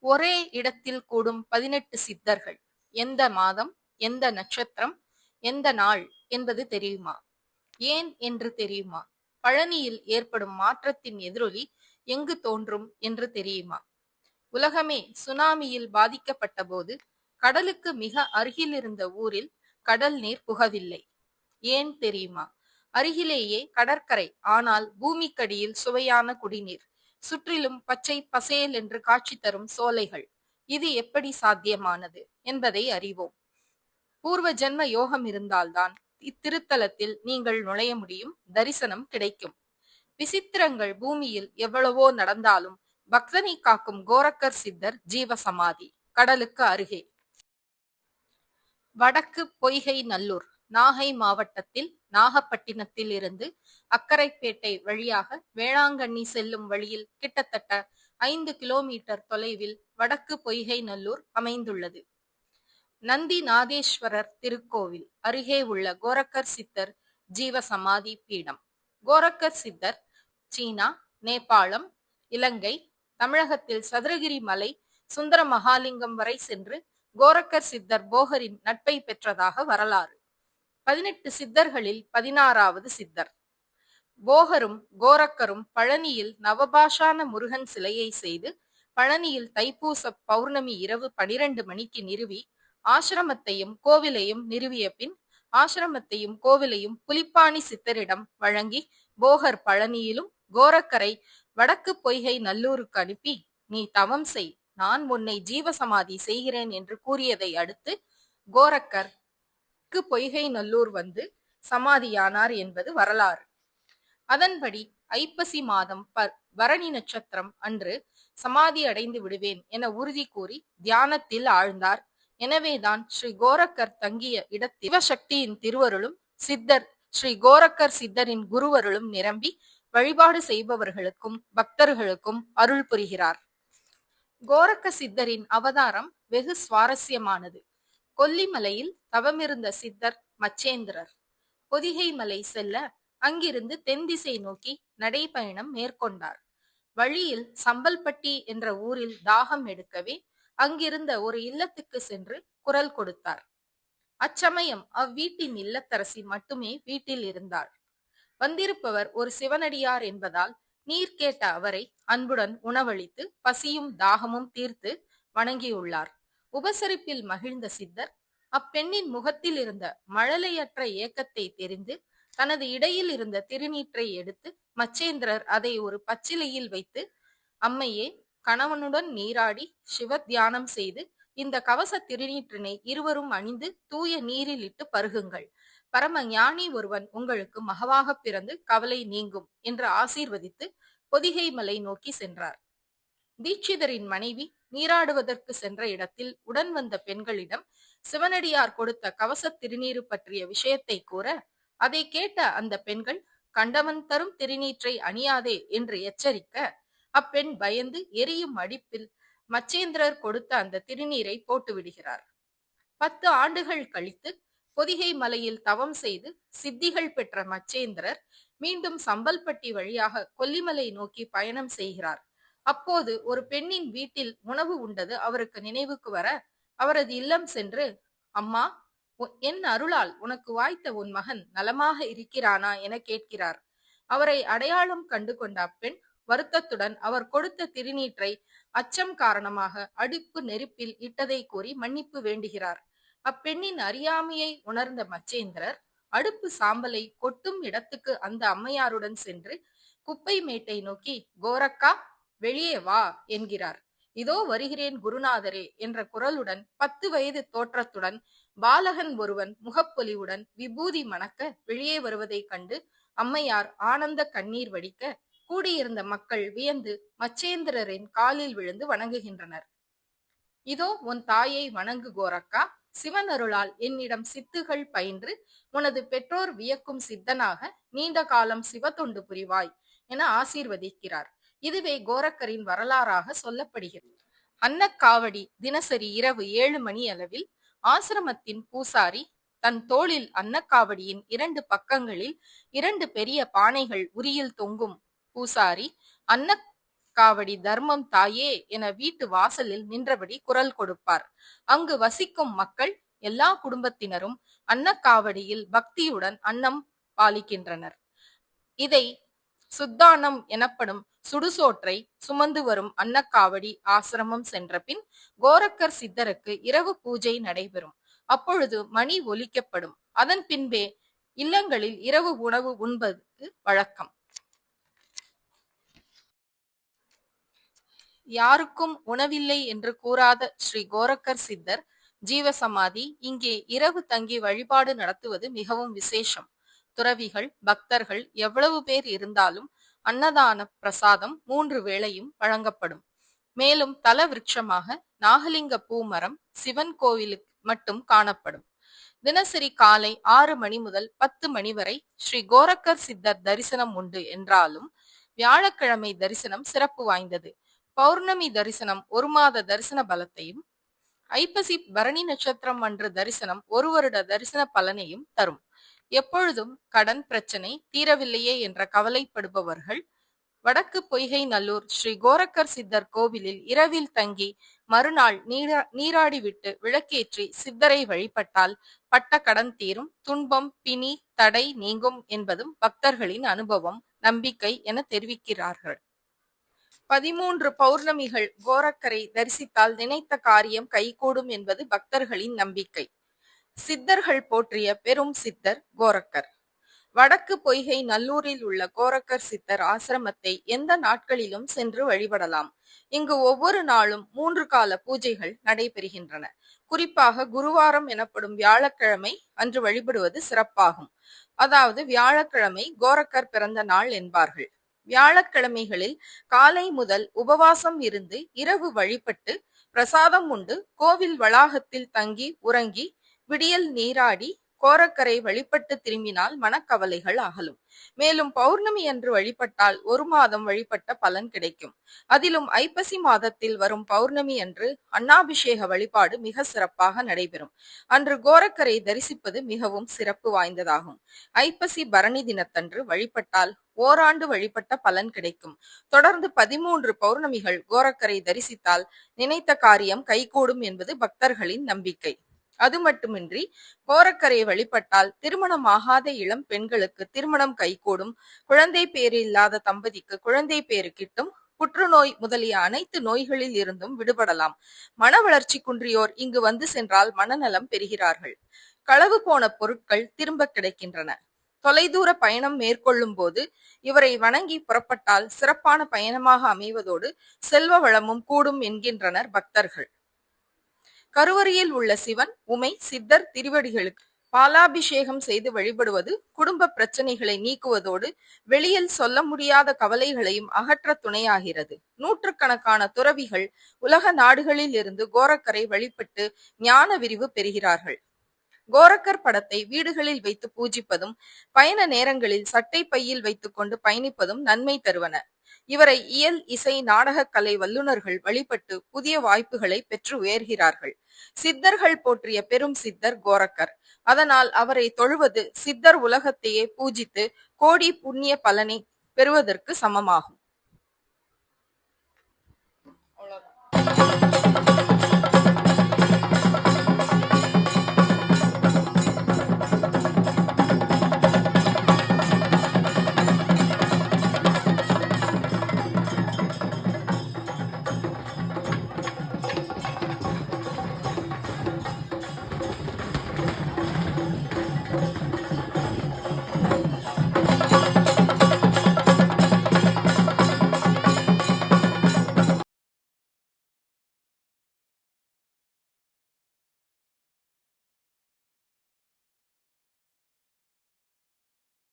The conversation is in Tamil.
ஒரே இடத்தில் கூடும் 18 சித்தர்கள். எந்த மாதம், எந்த நட்சத்திரம், எந்த நாள் என்பது தெரியுமா? ஏன் என்று தெரியுமா? பழனியில் ஏற்படும் மாற்றத்தின் எதிரொலி எங்கு தோன்றும் என்று தெரியுமா? உலகமே சுனாமியில் பாதிக்கப்பட்ட போது கடலுக்கு மிக அருகில் இருந்த ஊரில் கடல் நீர் புகவில்லை. ஏன் தெரியுமா? அருகிலேயே கடற்கரை, ஆனால் பூமிக்கடியில் சுவையான குடிநீர், சுற்றிலும் பச்சை பசேல் என்று காட்சி தரும் சோலைகள். இது எப்படி சாத்தியமானது என்பதை அறிவோம். பூர்வ ஜென்ம யோகம் இருந்தால்தான் இத்திருத்தலத்தில் நீங்கள் நுழைய முடியும், தரிசனம் கிடைக்கும். விசித்திரங்கள் பூமியில் எவ்வளவோ நடந்தாலும் பக்தனை காக்கும் கோரக்கர் சித்தர் ஜீவசமாதி கடலுக்கு அருகே. வடக்கு பொய்கை நல்லூர், நாகை மாவட்டத்தில் நாகப்பட்டினத்தில் இருந்து அக்கரைப்பேட்டை வழியாக வேளாங்கண்ணி செல்லும் வழியில் கிட்டத்தட்ட 5 கிலோமீட்டர் தொலைவில் வடக்கு பொய்கை நல்லூர் அமைந்துள்ளது. நந்தி நாதேஸ்வரர் திருக்கோவில் அருகே உள்ள கோரக்கர் சித்தர் ஜீவசமாதி பீடம். கோரக்கர் சித்தர் சீனா, நேபாளம், இலங்கை, தமிழகத்தில் சதுரகிரி மலை, சுந்தர மகாலிங்கம் வரை சென்று கோரக்கர் சித்தர் போகரின் நட்பை பெற்றதாக வரலாறு. 18 சித்தர்களில் 16வது சித்தர். போகரும் கோரக்கரும் பழனியில் நவபாஷான முருகன் சிலையை செய்து பழனியில் தைப்பூச பௌர்ணமி இரவு 12 மணிக்கு நிறுவி ஆசிரமத்தையும் கோவிலையும் நிறுவிய பின் ஆசிரமத்தையும் கோவிலையும் புலிப்பாணி சித்தரிடம் வழங்கி போகர் பழனியிலும் கோரக்கரை வடக்கு பொய்கை நல்லூருக்கு அனுப்பி, நீ தவம் செய், நான் உன்னை ஜீவசமாதி செய்கிறேன் என்று கூறியதை அடுத்து கோரக்கர் பொய்கை நல்லூர் வந்து சமாதியானார் என்பது வரலாறு. அதன்படி ஐப்பசி மாதம் பரணி நட்சத்திரம் அன்று சமாதி அடைந்து விடுவேன் என உறுதி கூறி தியானத்தில் ஆழ்ந்தார். எனவேதான் ஸ்ரீ கோரக்கர் தங்கிய இடத்தில் சிவசக்தியின் திருவருளும் சித்தர் ஸ்ரீ கோரக்கர் சித்தரின் குருவருளும் நிரம்பி வழிபாடு செய்பவர்களுக்கும் பக்தர்களுக்கும் அருள் புரிகிறார். கோரக்க சித்தரின் அவதாரம் வெகு சுவாரஸ்யமானது. கொல்லிமலையில் தவமிருந்த சித்தர் மச்சேந்திரர் பொதிகை மலை செல்ல அங்கிருந்து தென் திசை நோக்கி நடைபயணம் மேற்கொண்டார். வழியில் சம்பல்பட்டி என்ற ஊரில் தாகம் எடுக்கவே அங்கிருந்த ஒரு இல்லத்துக்கு சென்று குரல் கொடுத்தார். அச்சமயம் அவ்வீட்டின் இல்லத்தரசி மட்டுமே வீட்டில் இருந்தாள். வந்திருப்பவர் ஒரு சிவனடியார் என்பதால் நீர் கேட்ட அவரை அன்புடன் உணவளித்து பசியும் தாகமும் தீர்த்து வணங்கியுள்ளார். உபசரிப்பில் மகிழ்ந்த சித்தர் அப்பெண்ணின் முகத்தில் இருந்த மழலையற்ற ஏக்கத்தை தெரிந்து தனது இடையில் இருந்த திருநீற்றை எடுத்து மச்சேந்திரர் அதை ஒரு பச்சிலையில் வைத்து, அம்மையே, கணவனுடன் நீராடி சிவ தியானம் செய்து இந்த கவச திருநீற்றினை இருவரும் அணிந்து தூய நீரில் இட்டு பருகுங்கள். பரம ஞானி ஒருவன் உங்களுக்கு மகவாக பிறந்து கவலை நீங்கும் என்று ஆசீர்வதித்து பொதிகை மலை நோக்கி சென்றார். தீட்சிதரின் மனைவி நீராடுவதற்கு சென்ற இடத்தில் உடன் வந்த பெண்களிடம் சிவனடியார் கொடுத்த கவச திருநீரு பற்றிய விஷயத்தை கூற, அதை கேட்ட அந்த பெண்கள் கண்டவன் தரும் திருநீற்றை அணியாதே என்று எச்சரிக்க, அப்பெண் பயந்து எரியும் அடிப்பில் மச்சேந்திரர் கொடுத்த அந்த திருநீரை போட்டு விடுகிறார். 10 ஆண்டுகள் கழித்து பொதிகை மலையில் தவம் செய்து சித்திகள் பெற்ற மச்சேந்திரர் மீண்டும் சம்பல்பட்டி வழியாக கொல்லிமலை நோக்கி பயணம் செய்கிறார். அப்போது ஒரு பெண்ணின் வீட்டில் உணவு உண்டது அவருக்கு நினைவுக்கு வர அவரது இல்லம் சென்று, அம்மா, என் அருளால் உனக்கு வாய்த்த உன் மகன் நலமாக இருக்கிறானா என கேட்கிறார். அவரை அடையாளம் கண்டு கொண்ட அப்பெண் வருத்தத்துடன் அவர் கொடுத்த திருநீற்றை அச்சம் காரணமாக அடுப்பு நெருப்பில் இட்டதை கூறி மன்னிப்பு வேண்டுகிறார். அப்பெண்ணின் அறியாமையை உணர்ந்த மச்சேந்திரர் அடுப்பு சாம்பலை கொட்டும் இடத்துக்கு அந்த அம்மையாருடன் சென்று குப்பை மேட்டை நோக்கி, கோரக்கா, வெளியே வா என்கிறார். இதோ வருகிறேன் குருநாதரே என்ற குரலுடன் 10 வயது தோற்றத்துடன் பாலகன் ஒருவன் முகப்பொலிவுடன் விபூதி மணக்க வெளியே வருவதை கண்டு அம்மையார் ஆனந்த கண்ணீர் வடிக்க கூடியிருந்த மக்கள் வியந்து மச்சேந்திரரின் காலில் விழுந்து வணங்குகின்றனர். இதோ உன் தாயை வணங்கு கோரக்கா, சிவன் அருளால் என்னிடம் சித்துகள் பயின்று உனது பெற்றோர் வியக்கும் சித்தனாக நீண்ட காலம் சிவத்தொண்டு புரிவாய் என ஆசீர்வதிக்கிறார். இதுவே கோரக்கரின் வரலாறாக சொல்லப்படுகிறது. அன்னக்காவடி தினசரி இரவு 7 மணி அளவில் ஆசிரமத்தின் பூசாரி தன் தோளில் அன்னக்காவடியின் 2 பக்கங்களில் 2 பெரிய பானைகள் உரியில் தொங்கும் பூசாரி அன்ன காவடி தர்மம் தாயே என வீட்டு வாசலில் நின்றபடி குரல் கொடுப்பார். அங்கு வசிக்கும் மக்கள் எல்லா குடும்பத்தினரும் அன்னக்காவடியில் பக்தியுடன் அன்னம் பாலிக்கின்றனர். இதை சுத்தானம் எனப்படும் சுடுசோற்றை சுமந்து வரும் அன்னக்காவடி ஆசிரமம் சென்ற பின் கோரக்கர் சித்தருக்கு இரவு பூஜை நடைபெறும். அப்பொழுது மணி ஒலிக்கப்படும். அதன் பின்பே இல்லங்களில் இரவு உணவு உண்பது வழக்கம். யாருக்கும் உணவில்லை என்று கூறாத ஸ்ரீ கோரக்கர் சித்தர் ஜீவசமாதி இங்கே இரவு தங்கி வழிபாடு நடத்துவது மிகவும் விசேஷம். துறவிகள் பக்தர்கள் எவ்வளவு பேர் இருந்தாலும் அன்னதான பிரசாதம் 3 வேளையும் வழங்கப்படும். மேலும் தல விருட்சமாக நாகலிங்க பூமரம் சிவன் கோவிலுக்கு மட்டும் காணப்படும். தினசரி காலை 6 மணி முதல் 10 மணி வரை ஸ்ரீ கோரக்கர் சித்தர் தரிசனம் உண்டு என்றாலும் வியாழக்கிழமை தரிசனம் சிறப்பு வாய்ந்தது. பௌர்ணமி தரிசனம் 1 மாத தரிசன பலத்தையும், ஐப்பசி பரணி நட்சத்திரம் அன்று தரிசனம் 1 வருட தரிசன பலனையும் தரும். எப்பொழுதும் கடன் பிரச்சனை தீரவில்லையே என்ற கவலைப்படுபவர்கள் வடக்கு பொய்கை நல்லூர் ஸ்ரீ கோரக்கர் சித்தர் கோவிலில் இரவில் தங்கி மறுநாள் நீராடிவிட்டு விளக்கேற்றி சித்தரை வழிபட்டால் பட்ட கடன் தீரும், துன்பம் பிணி தடை நீங்கும் என்பதும் பக்தர்களின் அனுபவம் நம்பிக்கை என தெரிவிக்கிறார்கள். 13 பௌர்ணமிகள் கோரக்கரை தரிசித்தால் நினைத்த காரியம் கைகூடும் என்பது பக்தர்களின் நம்பிக்கை. சித்தர்கள் போற்றிய பெரும் சித்தர் கோரக்கர். வடக்கு பொய்கை நல்லூரில் உள்ள கோரக்கர் சித்தர் ஆசிரமத்தை எந்த நாட்களிலும் சென்று வழிபடலாம். இங்கு ஒவ்வொரு நாளும் 3 கால பூஜைகள் நடைபெறுகின்றன. குறிப்பாக குருவாரம் எனப்படும் வியாழக்கிழமை அன்று வழிபடுவது சிறப்பாகும். அதாவது வியாழக்கிழமை கோரக்கர் பிறந்த நாள் என்பார்கள். வியாழக்கிழமைகளில் காலை முதல் உபவாசம் இருந்து இரவு வழிபட்டு பிரசாதம் உண்டு கோவில் வளாகத்தில் தங்கி உறங்கி விடியல் நீராடி கோரக்கரை வழிபட்டு திரும்பினால் மனக்கவலைகள் அகலும். மேலும் பௌர்ணமி அன்று வழிபட்டால் 1 மாதம் வழிபட்ட பலன் கிடைக்கும். அதிலும் ஐப்பசி மாதத்தில் வரும் பௌர்ணமி அன்று அன்னாபிஷேக வழிபாடு மிக சிறப்பாக நடைபெறும். அன்று கோரக்கரை தரிசிப்பது மிகவும் சிறப்பு வாய்ந்ததாகும். ஐப்பசி பரணி தினத்தன்று வழிபட்டால் ஓராண்டு வழிபட்ட பலன் கிடைக்கும். தொடர்ந்து 13 பௌர்ணமிகள் கோரக்கரை தரிசித்தால் நினைத்த காரியம் கைகூடும் என்பது பக்தர்களின் நம்பிக்கை. அது மட்டுமின்றி கோரக்கரை வழிபட்டால் திருமணம் ஆகாத இளம் பெண்களுக்கு திருமணம் கைகூடும், குழந்தை பேறு இல்லாத தம்பதிக்கு குழந்தை பேறு கிட்டும், புற்றுநோய் முதலிய அனைத்து நோய்களில் இருந்தும் விடுபடலாம். மன வளர்ச்சி குன்றியோர் இங்கு வந்து சென்றால் மனநலம் பெறுகிறார்கள். களவு போன பொருட்கள் திரும்ப கிடைக்கின்றன. தொலைதூர பயணம் மேற்கொள்ளும் போது இவரை வணங்கி புறப்பட்டால் சிறப்பான பயணமாக அமைவதோடு செல்வ வளமும் கூடும் என்கின்றனர் பக்தர்கள். கருவறையில் உள்ள சிவன் உமை சித்தர் திருவடிகளுக்கு பாலாபிஷேகம் செய்து வழிபடுவது குடும்ப பிரச்சனைகளை நீக்குவதோடு வெளியில் சொல்ல முடியாத கவலைகளையும் அகற்ற துணையாகிறது. நூற்றுக்கணக்கான துறவிகள் உலக நாடுகளில் இருந்து கோரக்கரை வழிபட்டு ஞான விரிவு பெறுகிறார்கள். கோரக்கர் படத்தை வீடுகளில் வைத்து பூஜிப்பதும் பயண நேரங்களில் சட்டை பையில் வைத்துக் கொண்டு பயணிப்பதும் நன்மை தருவன. இவரை இயல் இசை நாடக கலை வல்லுநர்கள் வழிபட்டு புதிய வாய்ப்புகளை பெற்று உயர்கிறார்கள். சித்தர்கள் போற்றிய பெரும் சித்தர் கோரக்கர். அதனால் அவரை தொழுவது சித்தர் உலகத்தையே பூஜித்து கோடி புண்ணிய பலனை பெறுவதற்கு சமமாகும்.